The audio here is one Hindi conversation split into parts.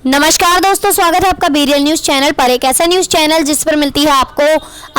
नमस्कार दोस्तों, स्वागत है आपका बीरियल न्यूज़ चैनल पर। एक ऐसा न्यूज़ चैनल जिस पर मिलती है आपको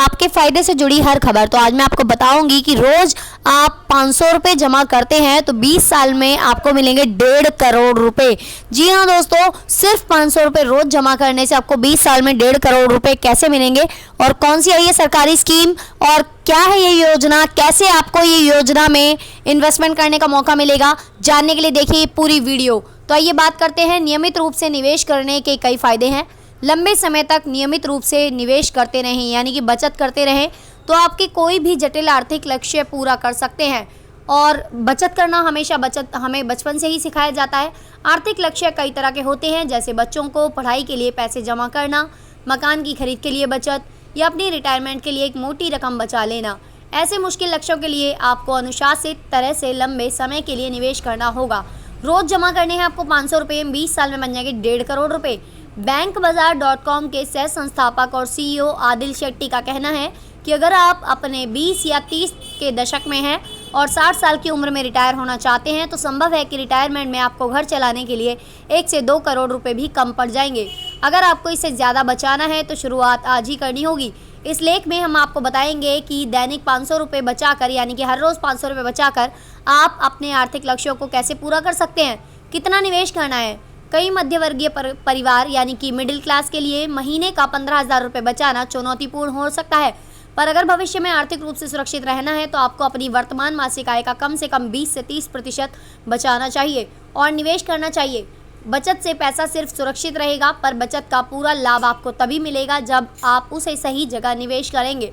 आपके फ़ायदे से जुड़ी हर खबर। तो आज मैं आपको बताऊंगी कि रोज़ आप 500 रुपये जमा करते हैं तो 20 साल में आपको मिलेंगे 1.5 करोड़ रुपए। जी हाँ दोस्तों, सिर्फ 500 रुपये रोज़ जमा करने से आपको 20 साल में 1.5 करोड़ रुपए कैसे मिलेंगे और कौन सी है ये सरकारी स्कीम और क्या है ये योजना, कैसे आपको ये योजना में इन्वेस्टमेंट करने का मौका मिलेगा, जानने के लिए देखिए पूरी वीडियो। तो आइए बात करते हैं। नियमित रूप से निवेश करने के कई फ़ायदे हैं। लंबे समय तक नियमित रूप से निवेश करते रहें, यानी कि बचत करते रहें, तो आपके कोई भी जटिल आर्थिक लक्ष्य पूरा कर सकते हैं। और बचत करना हमेशा हमें बचपन से ही सिखाया जाता है। आर्थिक लक्ष्य कई तरह के होते हैं, जैसे बच्चों को पढ़ाई के लिए पैसे जमा करना, मकान की खरीद के लिए बचत या अपनी रिटायरमेंट के लिए एक मोटी रकम बचा लेना। ऐसे मुश्किल लक्ष्यों के लिए आपको अनुशासित तरह से लंबे समय के लिए निवेश करना होगा। रोज़ जमा करने हैं आपको 500 रुपये, 20 साल में बन जाएंगे 1.5 करोड़ रुपए। bankbazaar.com के सह संस्थापक और CEO आदिल शेट्टी का कहना है कि अगर आप अपने 20 या 30 के दशक में हैं और 60 साल की उम्र में रिटायर होना चाहते हैं तो संभव है कि रिटायरमेंट में आपको घर चलाने के लिए 1 से 2 करोड़ रुपए भी कम पड़ जाएंगे। अगर आपको इससे ज़्यादा बचाना है तो शुरुआत आज ही करनी होगी। इस लेख में हम आपको बताएंगे कि दैनिक 500 रुपये बचाकर, यानी कि हर रोज़ 500 रुपये बचाकर आप अपने आर्थिक लक्ष्यों को कैसे पूरा कर सकते हैं। कितना निवेश करना है। कई मध्यवर्गीय परिवार यानी कि मिडिल क्लास के लिए महीने का 15,000 रुपये बचाना चुनौतीपूर्ण हो सकता है, पर अगर भविष्य में आर्थिक रूप से सुरक्षित रहना है तो आपको अपनी वर्तमान मासिक आय का कम से कम 20 से 30% बचाना चाहिए और निवेश करना चाहिए। बचत से पैसा सिर्फ सुरक्षित रहेगा, पर बचत का पूरा लाभ आपको तभी मिलेगा जब आप उसे सही जगह निवेश करेंगे।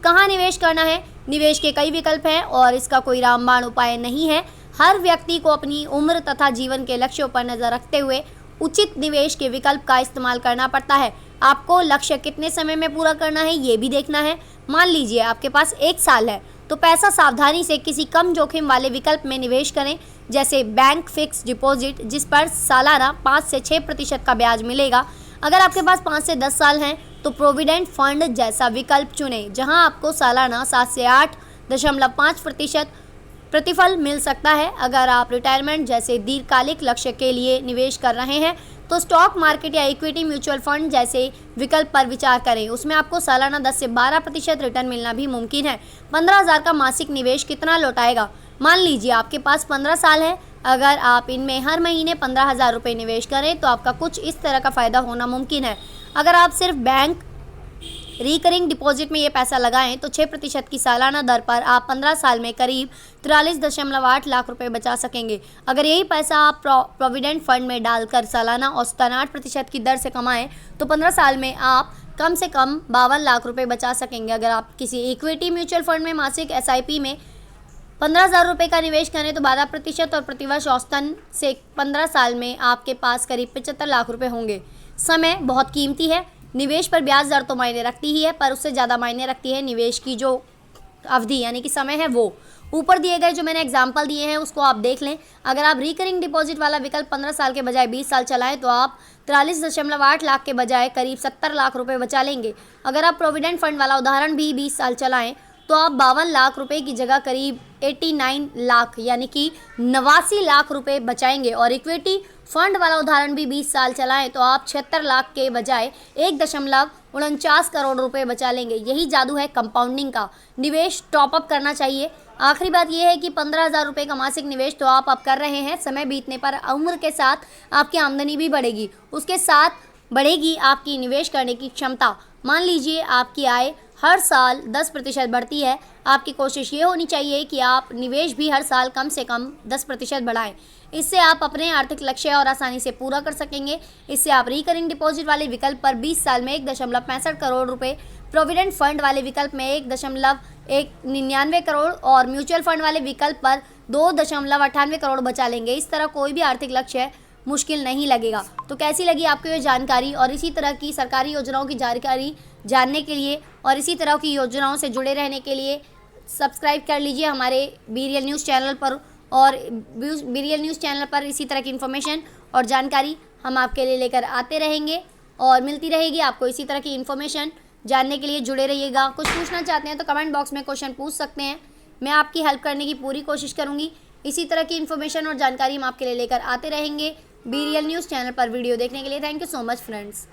कहाँ निवेश करना है। निवेश के कई विकल्प हैं और इसका कोई रामबाण उपाय नहीं है। हर व्यक्ति को अपनी उम्र तथा जीवन के लक्ष्यों पर नज़र रखते हुए उचित निवेश के विकल्प का इस्तेमाल करना पड़ता है। आपको लक्ष्य कितने समय में पूरा करना है ये भी देखना है। मान लीजिए आपके पास 1 साल है तो पैसा सावधानी से किसी कम जोखिम वाले विकल्प में निवेश करें, जैसे बैंक फिक्स डिपॉजिट, जिस पर सालाना 5 से 6% का ब्याज मिलेगा। अगर आपके पास 5 से 10 साल हैं तो प्रोविडेंट फंड जैसा विकल्प चुनें, जहां आपको सालाना 7 से 8.5% प्रतिफल मिल सकता है। अगर आप रिटायरमेंट जैसे दीर्घकालिक लक्ष्य के लिए निवेश कर रहे हैं तो स्टॉक मार्केट या इक्विटी म्यूचुअल फंड जैसे विकल्प पर विचार करें। उसमें आपको सालाना 10 से 12% रिटर्न मिलना भी मुमकिन है। 15,000 का मासिक निवेश कितना लौटाएगा। मान लीजिए आपके पास 15 साल है। अगर आप इनमें हर महीने 15,000 रुपये निवेश करें तो आपका कुछ इस तरह का फ़ायदा होना मुमकिन है। अगर आप सिर्फ बैंक रिकरिंग डिपॉजिट में ये पैसा लगाएं तो 6% की सालाना दर पर आप 15 साल में करीब 43.8 लाख रुपए बचा सकेंगे। अगर यही पैसा आप प्रोविडेंट फंड में डालकर सालाना औसतन 8% की दर से कमाएं तो 15 साल में आप कम से कम 52 लाख रुपए बचा सकेंगे। अगर आप किसी इक्विटी म्यूचुअल फंड में मासिक SIP में 15,000 रुपये का निवेश करें तो 12% और प्रतिवर्ष औसतन से 15 साल में आपके पास करीब 75 लाख रुपए होंगे। समय बहुत कीमती है। निवेश पर ब्याज दर तो मायने रखती ही है, पर उससे ज़्यादा मायने रखती है निवेश की जो अवधि यानी कि समय है वो। ऊपर दिए गए जो मैंने एग्जाम्पल दिए हैं उसको आप देख लें। अगर आप रिकरिंग डिपॉजिट वाला विकल्प 15 साल के बजाय 20 साल चलाएं तो आप 43.8 लाख के बजाय करीब 70 लाख रुपए बचा लेंगे। अगर आप प्रोविडेंट फंड वाला उदाहरण भी 20 साल चलाएं तो आप 52 लाख रुपए की जगह करीब 89 लाख यानी कि 89 लाख रुपए बचाएंगे। और इक्विटी फंड वाला उदाहरण भी 20 साल चलाएं तो आप 76 लाख के बजाय 1.49 करोड़ रुपए बचा लेंगे। यही जादू है कंपाउंडिंग का। निवेश टॉपअप करना चाहिए। आखिरी बात यह है कि 15,000 रुपये का मासिक निवेश तो आप अब कर रहे हैं। समय बीतने पर उम्र के साथ आपकी आमदनी भी बढ़ेगी, उसके साथ बढ़ेगी आपकी निवेश करने की क्षमता। मान लीजिए आपकी आय हर साल 10% बढ़ती है। आपकी कोशिश ये होनी चाहिए कि आप निवेश भी हर साल कम से कम 10% बढ़ाएं। इससे आप अपने आर्थिक लक्ष्य और आसानी से पूरा कर सकेंगे। इससे आप रिकरिंग डिपॉजिट वाले विकल्प पर 20 साल में 1.65 करोड़ रुपए, प्रोविडेंट फंड वाले विकल्प में 1.99 करोड़ और म्यूचुअल फंड वाले विकल्प पर 2.98 करोड़ बचा लेंगे। इस तरह कोई भी आर्थिक लक्ष्य मुश्किल नहीं लगेगा। तो कैसी लगी आपको ये जानकारी और इसी तरह की सरकारी योजनाओं की जानकारी जानने के लिए और इसी तरह की योजनाओं से जुड़े रहने के लिए सब्सक्राइब कर लीजिए हमारे बीरियल न्यूज़ चैनल पर। और बीरियल न्यूज़ चैनल पर इसी तरह की इन्फॉर्मेशन और जानकारी हम आपके लिए लेकर आते रहेंगे और मिलती रहेगी आपको इसी तरह की इन्फॉर्मेशन जानने के लिए जुड़े रहिएगा। कुछ पूछना चाहते हैं तो कमेंट बॉक्स में क्वेश्चन पूछ सकते हैं, मैं आपकी हेल्प करने की पूरी कोशिश करूँगी। इसी तरह की इन्फॉर्मेशन और जानकारी हम आपके लिए लेकर आते रहेंगे। BRL न्यूज़ चैनल पर वीडियो देखने के लिए thank you so much friends.